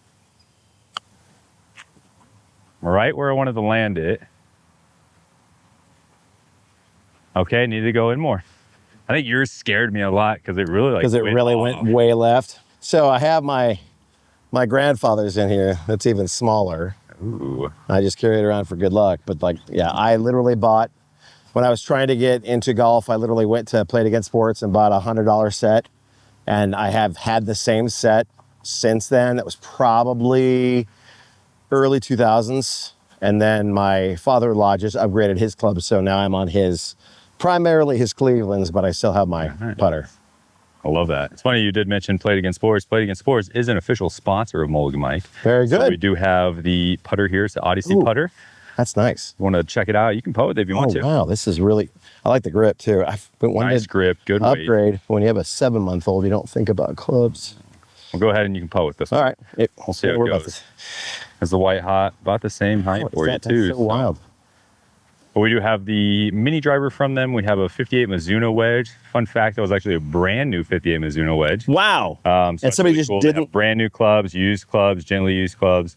Right where I wanted to land it. Okay, need to go in more. I think yours scared me a lot because it really went way left. So I have my grandfather's in here. That's even smaller. Ooh. I just carry it around for good luck. But like, yeah, I literally bought, when I was trying to get into golf, I literally went to Play It Again Sports and bought a $100 set. And I have had the same set since then. That was probably early 2000s. And then my father-in-law just upgraded his club. So now I'm on primarily his Clevelands, but I still have my putter. I love that. It's funny you did mention Play It Again Sports. Play It Again Sports is an official sponsor of Mulligan Mic. Very good. So we do have the putter here. It's the Odyssey putter. That's nice. You want to check it out? You can putt with it if you want to. Wow, this is really, I like the grip too. Nice grip, good weight. Upgrade. When you have a 7-month-old, you don't think about clubs. Well, go ahead and you can putt with this All one. right. We'll see how it goes. It's the white hot, about the same height for you too. That's so wild. But we do have the mini driver from them. We have a 58 Mizuno wedge. Fun fact, that was actually a brand new 58 Mizuno wedge. Wow. So and somebody really just cool. didn't. Brand new clubs, gently used clubs.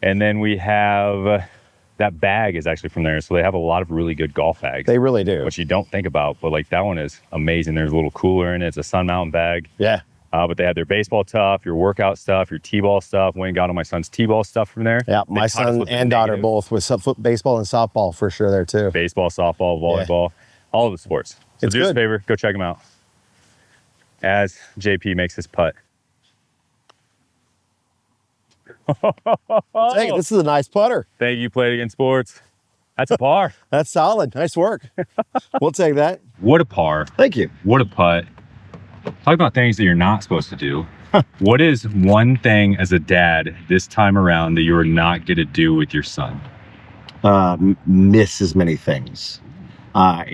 And then we have that bag is actually from there. So they have a lot of really good golf bags. They really do. Which you don't think about, but like that one is amazing. There's a little cooler in it. It's a Sun Mountain bag. Yeah. But they have their baseball stuff, your workout stuff, your T-ball stuff. Went and got all my son's T-ball stuff from there. Yeah, my son and daughter both with baseball and softball for sure there too. Baseball, softball, volleyball, all of the sports. So It's do us a good. favor, go check them out. As JP makes his putt. Hey, this is a nice putter. Thank you, Play It Again Sports. That's a par. That's solid. Nice work. We'll take that. What a par. Thank you. What a putt. Talk about things that you're not supposed to do. What is one thing as a dad this time around that you're not going to do with your son? Miss as many things. I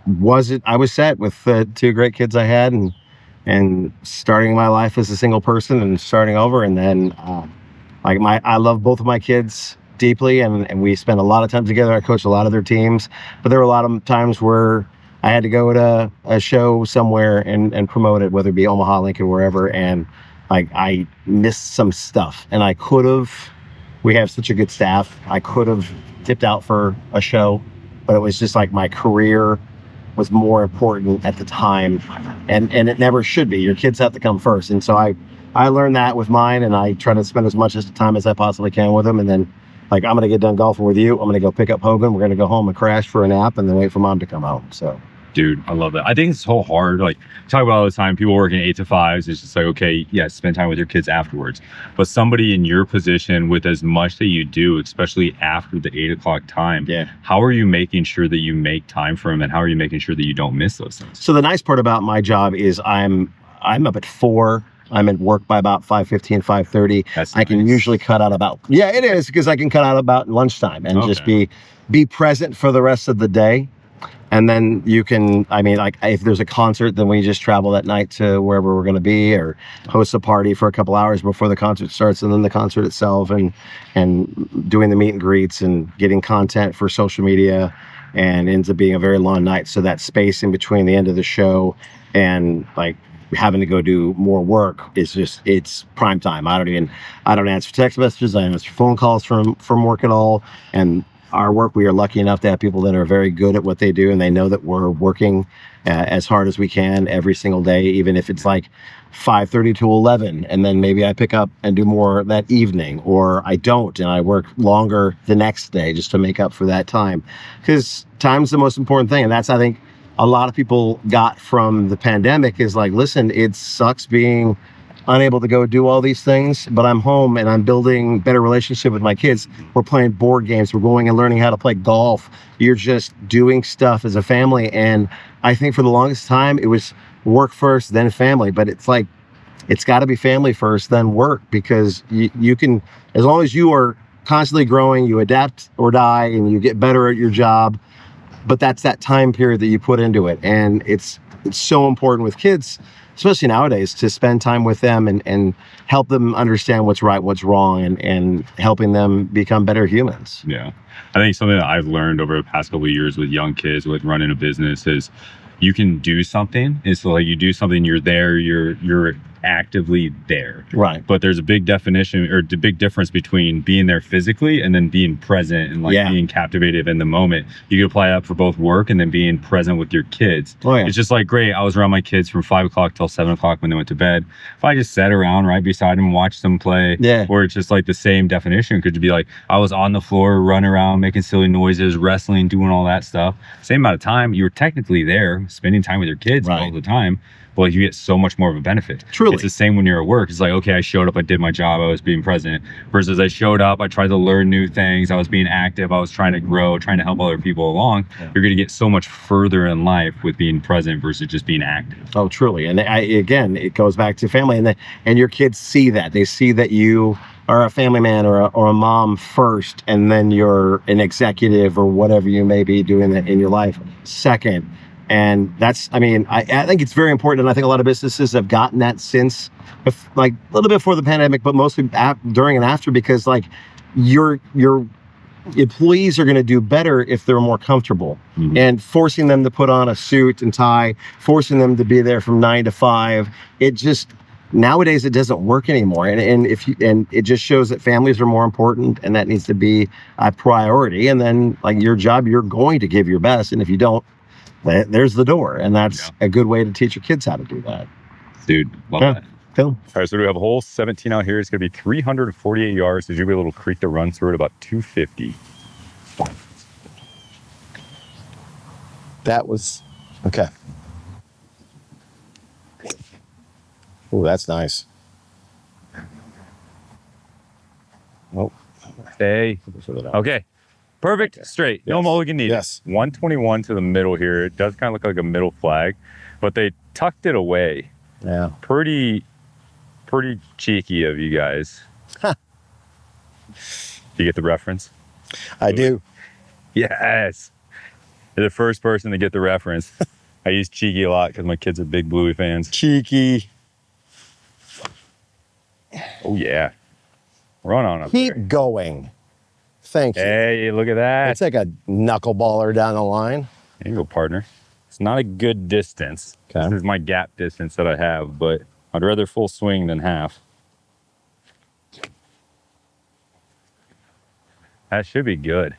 was set with the 2 great kids I had and starting my life as a single person and starting over. And then I love both of my kids deeply and we spend a lot of time together. I coach a lot of their teams, but there were a lot of times where I had to go to a show somewhere and promote it, whether it be Omaha, Lincoln, wherever. And I missed some stuff and we have such a good staff. I could have tipped out for a show, but it was just like my career was more important at the time and it never should be. Your kids have to come first. And so I learned that with mine and I try to spend as much time as I possibly can with them. And then I'm going to get done golfing with you. I'm going to go pick up Hogan. We're going to go home and crash for a nap and then wait for mom to come home. So. Dude, I love that. I think it's so hard. Like, talk about all the time, people working 8 to 5s. It's just like, okay, yeah, spend time with your kids afterwards. But somebody in your position with as much that you do, especially after the 8 o'clock time, how are you making sure that you make time for them and how are you making sure that you don't miss those things? So the nice part about my job is I'm up at 4. I'm at work by about 5:15, 5:30. That's I can nice. usually cut out about, it is because I can cut out about lunchtime and just be present for the rest of the day. And then you can, if there's a concert, then we just travel that night to wherever we're going to be or host a party for a couple hours before the concert starts. And then the concert itself and doing the meet and greets and getting content for social media and ends up being a very long night. So that space in between the end of the show and having to go do more work is it's prime time. I don't answer text messages. I don't answer phone calls from work at all. And our work, we are lucky enough to have people that are very good at what they do and they know that we're working as hard as we can every single day, even if it's 5:30 to 11 and then maybe I pick up and do more that evening or I don't and I work longer the next day just to make up for that time because time's the most important thing. And that's, I think, a lot of people got from the pandemic is listen, it sucks being unable to go do all these things, but I'm home and I'm building better relationship with my kids. We're playing board games. We're going and learning how to play golf. You're just doing stuff as a family. And I think for the longest time, it was work first, then family. But it's it's got to be family first, then work, because you can, as long as you are constantly growing, you adapt or die and you get better at your job. But that's that time period that you put into it. And it's so important with kids, especially nowadays, to spend time with them and help them understand what's right, what's wrong, and helping them become better humans. Yeah. I think something that I've learned over the past couple of years with young kids, with running a business, is you can do something. It's you do something, you're there, you're actively there. Right. But there's a big definition or the big difference between being there physically and then being present and like being captivated in the moment. You can apply that for both work and then being present with your kids. Oh, yeah. It's just like, great, I was around my kids from 5 o'clock till 7 o'clock when they went to bed. If I just sat around right beside them and watched them play, or it's just like the same definition, could be like, I was on the floor, running around, making silly noises, wrestling, doing all that stuff. Same amount of time, you were technically there, spending time with your kids all the time. But like, you get so much more of a benefit. Truly. It's the same when you're at work. It's like, okay, I showed up, I did my job, I was being present. Versus I showed up, I tried to learn new things, I was being active, I was trying to grow, trying to help other people along. You're going to get so much further in life with being present versus just being active. Oh, truly. And again, it goes back to family, and your kids see that. They see that you are a family man or a mom first, and then you're an executive or whatever you may be doing in your life second. And that's, I mean, I think it's very important. And I think a lot of businesses have gotten that since, like, a little bit before the pandemic, but mostly during and after, because like your employees are going to do better if they're more comfortable. And forcing them to put on a suit and tie, forcing them to be there from 9 to 5, it just, nowadays it doesn't work anymore. And it just shows that families are more important, and that needs to be a priority. And then like your job, you're going to give your best. And if you don't, there's the door. And that's a good way to teach your kids how to do that. Dude, love that. Cool. All right, so we have a hole 17 out here. It's going to be 348 yards. There's going to be a little creek to run through at about 250. That was, okay. Oh, that's nice. Oh. Stay. Okay. Perfect. Straight. No mulligan needed. Yes. 121 to the middle here. It does kind of look like a middle flag, but they tucked it away. Yeah. Pretty cheeky of you guys. Do you get the reference? I do. Yes. You're the first person to get the reference. I use cheeky a lot because my kids are big Bluey fans. Cheeky. Oh, yeah. Run on up Keep there. going. Thank you. Hey, look at that. It's like a knuckleballer down the line. There you go, partner. It's not a good distance. Okay. This is my gap distance that I have, but I'd rather full swing than half. That should be good.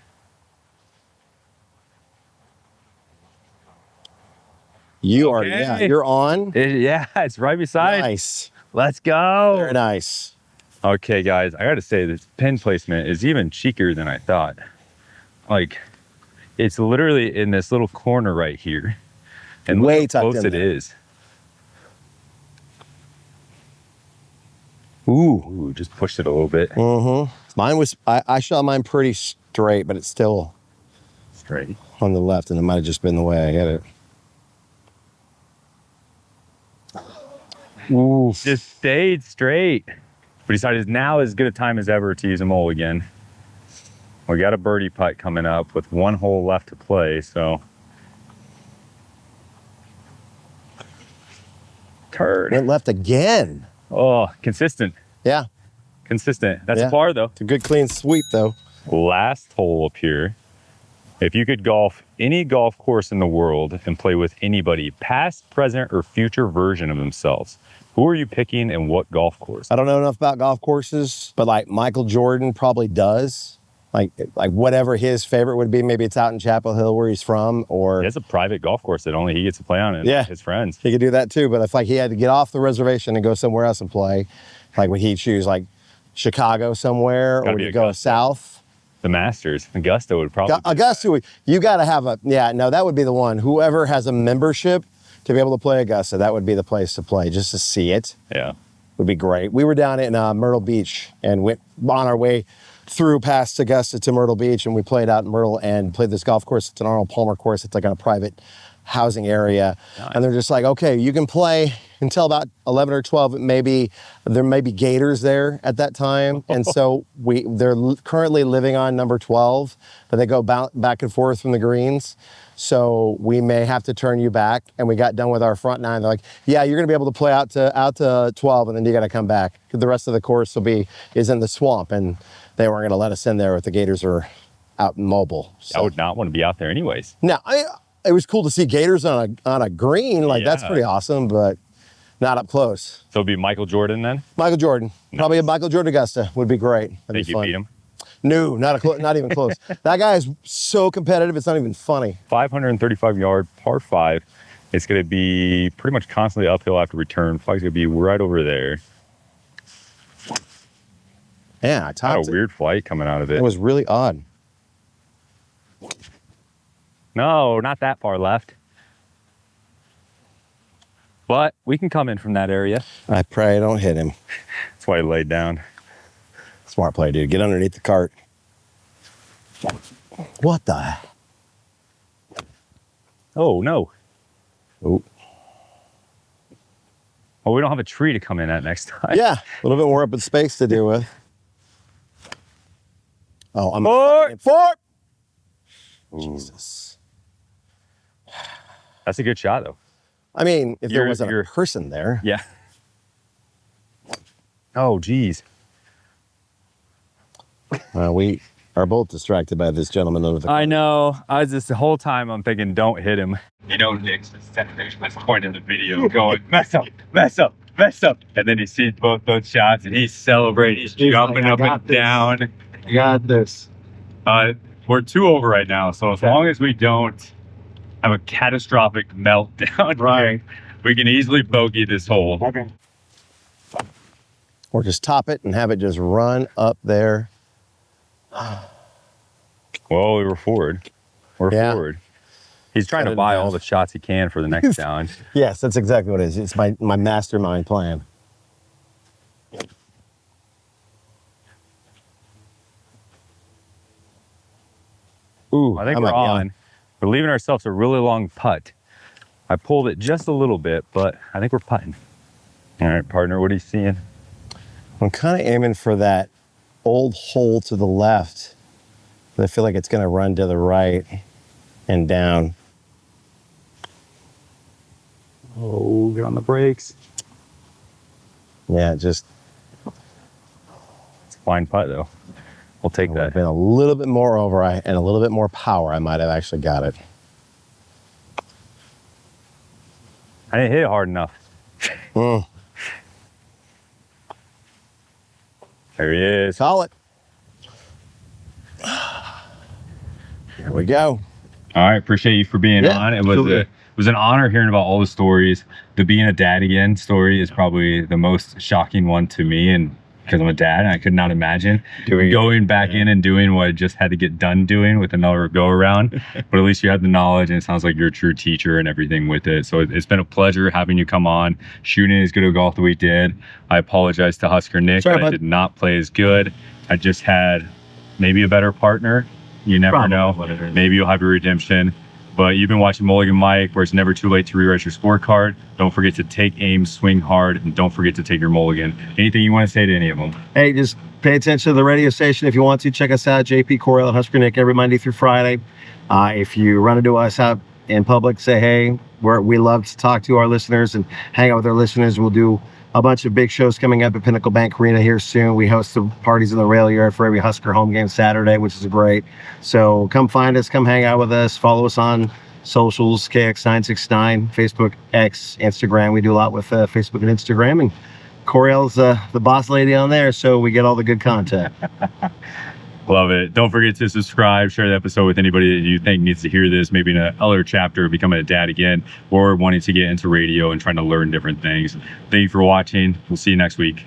You are, yeah, you're on. Yeah, it's right beside. Nice. Let's go. Very nice. Okay, guys, I got to say this pin placement is even cheekier than I thought. Like, it's literally in this little corner right here. And Way look how tucked close in it there. is. Ooh, just pushed it a little bit. Mine was, I shot mine pretty straight, but it's still Straight. on the left, and it might have just been the way I hit it. Ooh. Just stayed straight. But decided now is as good a time as ever to use a mulligan. We got a birdie putt coming up with one hole left to play, so. Turd. Went left again. Oh, consistent. Yeah. Consistent. That's Yeah. a par, though. It's a good clean sweep, though. Last hole up here. If you could golf any golf course in the world and play with anybody, past, present, or future version of themselves, who are you picking and what golf course? I don't know enough about golf courses, but like Michael Jordan probably does. Like whatever his favorite would be. Maybe it's out in Chapel Hill where he's from, or He has a private golf course that only he gets to play on, and Yeah. his friends. he could do that too. But if like he had to get off the reservation and go somewhere else and play, like would he choose like Chicago somewhere, Gotta or would be he go Augusta. south? The Masters, Augusta would probably. Augusta, you got to have that would be the one. Whoever has a membership to be able to play Augusta, that would be the place to play, just to see it. Yeah. Would be great. We were down in Myrtle Beach and went on our way through past Augusta to Myrtle Beach, and we played out in Myrtle and played this golf course. It's an Arnold Palmer course. It's like on a private housing area. Nice. And they're just like, okay, you can play until about 11 or 12. There may be gators there at that time. And so they're currently living on number 12, but they go back and forth from the greens. So we may have to turn you back. And we got done with our front nine. They're like, yeah, you're going to be able to play out to 12, and then you got to come back. The rest of the course is in the swamp, and they weren't going to let us in there if the gators are out and mobile. So. I would not want to be out there anyways. Now, it was cool to see gators on a green. Like, that's Yeah. pretty awesome. But Not up close. So it'll be Michael Jordan then? Michael Jordan. Probably a Michael Jordan Augusta would be great. That'd Think be you fun. beat him? No, not even close. That guy is so competitive, it's not even funny. 535-yard par 5. It's going to be pretty much constantly uphill after return. Flag's going to be right over there. Yeah, I Got topped a it. weird flight coming out of it. It was really odd. No, not that far left. But we can come in from that area. I pray I don't hit him. That's why he laid down. Smart play, dude. Get underneath the cart. What the? Oh, no. Oh. Well, we don't have a tree to come in at next time. Yeah, a little bit more open space to deal with. Oh, I'm Four. four. Jesus. That's a good shot, though. I mean, if there You're- wasn't a you're- person there. Yeah. Oh, geez. We are both distracted by this gentleman under the I know. I was just the whole time I'm thinking, don't hit him. You know, Nick's point in the video going, mess up, mess up, mess up. And then he sees both those shots and he's celebrating. He's jumping up and down. You got this. We're 2 over right now. So as long as we don't have a catastrophic meltdown, Right. we can easily bogey this hole. Okay. Or just top it and have it just run up there. Well, we were forward. We're Yeah. forward. He's trying Cut to it buy in all half. the shots he can for the next challenge. Yes, that's exactly what it is. It's my mastermind plan. Ooh, I think I we're might be on. We're leaving ourselves a really long putt. I pulled it just a little bit, but I think we're putting. All right, partner, what are you seeing? I'm kind of aiming for that old hole to the left, but I feel like it's going to run to the right and down. Oh, get on the brakes. Yeah, just It's a fine putt, though. We'll take would have that. been a little bit more over and a little bit more power. I might have actually got it. I didn't hit it hard enough. Mm, There he is. call it. Here we go. All right, appreciate you for being Yeah, on. It absolutely. was an honor hearing about all the stories. The being a dad again story is probably the most shocking one to me, and because I'm a dad, and I could not imagine going back in and doing what I just had to get done doing with another go around. But at least you had the knowledge, and it sounds like you're a true teacher and everything with it. So it's been a pleasure having you come on, shooting as good a golf that we did. I apologize to Husker Nick Sorry, that I bud. did not play as good. I just had maybe a better partner. You never Probably know. what it is. Maybe you'll have your redemption. But you've been watching Mulligan Mic, where it's never too late to rewrite your scorecard. Don't forget to take aim, swing hard, and don't forget to take your mulligan. Anything you want to say to any of them? Hey, just pay attention to the radio station if you want to. Check us out, JP Coriel and Husker Nick, every Monday through Friday. If you run into us out in public, say hey. We love to talk to our listeners and hang out with our listeners. We'll do a bunch of big shows coming up at Pinnacle Bank Arena here soon. We host the parties in the rail yard for every Husker home game Saturday, which is great. So come find us, come hang out with us, follow us on socials, KX969, Facebook, X, Instagram. We do a lot with Facebook and Instagram, and Coriel's the boss lady on there, so we get all the good content. Love it. Don't forget to subscribe, share the episode with anybody that you think needs to hear this, maybe in another chapter of becoming a dad again, or wanting to get into radio and trying to learn different things. Thank you for watching. We'll see you next week.